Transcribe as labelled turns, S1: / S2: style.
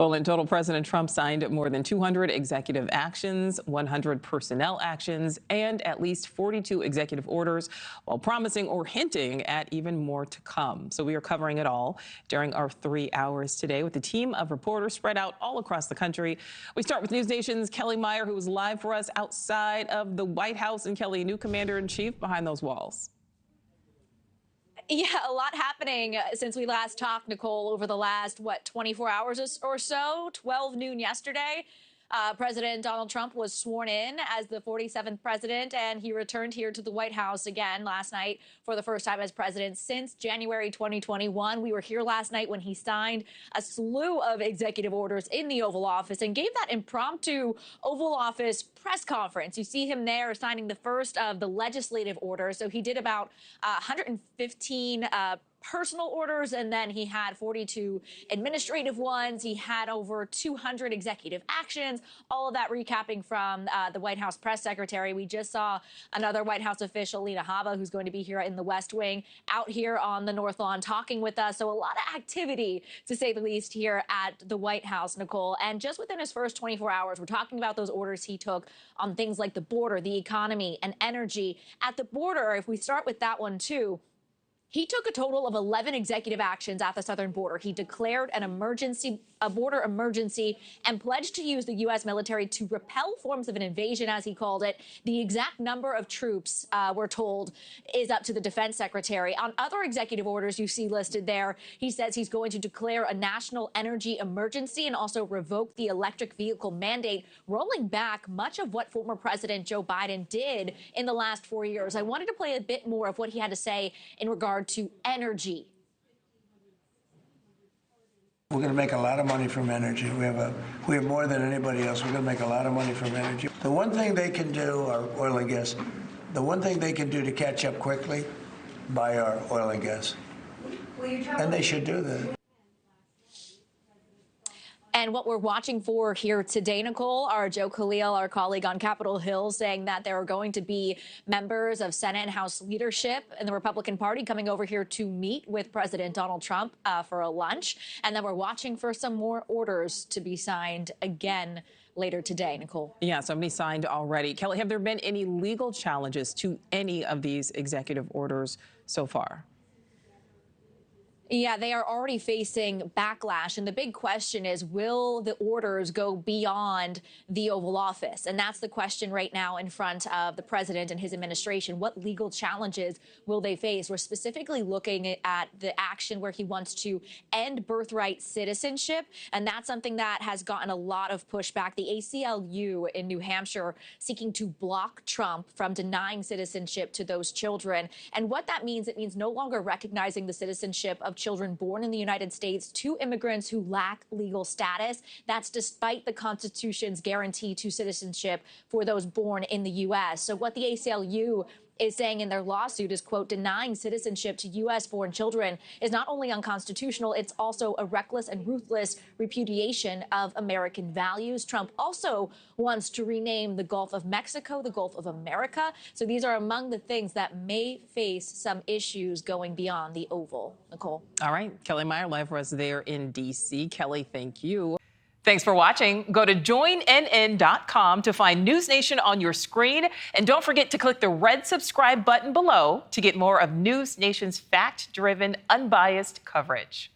S1: Well, in total, President Trump signed more than 200 executive actions, 100 personnel actions, and at least 42 executive orders, while promising or hinting at even more to come. So we are covering it all during our 3 hours today with a team of reporters spread out all across the country. We start with News Nation's Kelly Meyer, who is live for us outside of the White House. And Kelly, new commander-in-chief behind those walls.
S2: Yeah, a lot happening since we last talked, Nichole, over the last, 24 hours or so, 12 noon yesterday. President Donald Trump was sworn in as the 47th president, and he returned here to the White House again last night for the first time as president since January 2021. We were here last night when he signed a slew of executive orders in the Oval Office and gave that impromptu Oval Office press conference. You see him there signing the first of the legislative orders. So he did about 115 personal orders, and then he had 42 administrative ones. He had over 200 executive actions, all of that recapping from the White House press secretary. We just saw another White House official, Nichole, who's going to be here in the West Wing, out here on the North Lawn talking with us. So a lot of activity, to say the least, here at the White House, Nichole. And just within his first 24 hours, we're talking about those orders he took on things like the border, the economy, and energy. At the border, if we start with that one, too, he took a total of 11 executive actions at the southern border. He declared a border emergency, and pledged to use the U.S. military to repel forms of an invasion, as he called it. The exact number of troops, we're told, is up to the defense secretary. On other executive orders you see listed there, he says he's going to declare a national energy emergency and also revoke the electric vehicle mandate, rolling back much of what former President Joe Biden did in the last 4 years. I wanted to play a bit more of what he had to say in regard to energy.
S3: We're going to make a lot of money from energy. We have more than anybody else. We're going to make a lot of money from energy. The one thing they can do, our oil and gas, the one thing they can do to catch up quickly, buy our oil and gas. And they should do that.
S2: And what we're watching for here today, Nichole, are Joe Khalil, our colleague on Capitol Hill, saying that there are going to be members of Senate and House leadership in the Republican Party coming over here to meet with President Donald Trump for a lunch. And then we're watching for some more orders to be signed again later today, Nichole.
S1: Yeah, so many signed already. Kelly, have there been any legal challenges to any of these executive orders so far?
S2: Yeah, they are already facing backlash. And the big question is, will the orders go beyond the Oval Office? And that's the question right now in front of the president and his administration. What legal challenges will they face? We're specifically looking at the action where he wants to end birthright citizenship. And that's something that has gotten a lot of pushback. The ACLU in New Hampshire seeking to block Trump from denying citizenship to those children. And what that means, it means no longer recognizing the citizenship of children born in the United States to immigrants who lack legal status. That's despite the Constitution's guarantee to citizenship for those born in the U.S. So what the ACLU is saying in their lawsuit is, quote, denying citizenship to U.S. born children is not only unconstitutional, it's also a reckless and ruthless repudiation of American values. Trump also wants to rename the Gulf of Mexico the Gulf of America. So these are among the things that may face some issues going beyond the Oval. Nichole.
S1: All right. Kelly Meyer live for us there in D.C. Kelly, thank you. Thanks for watching. Go to joinnn.com to find News Nation on your screen. And don't forget to click the red subscribe button below to get more of News Nation's fact-driven, unbiased coverage.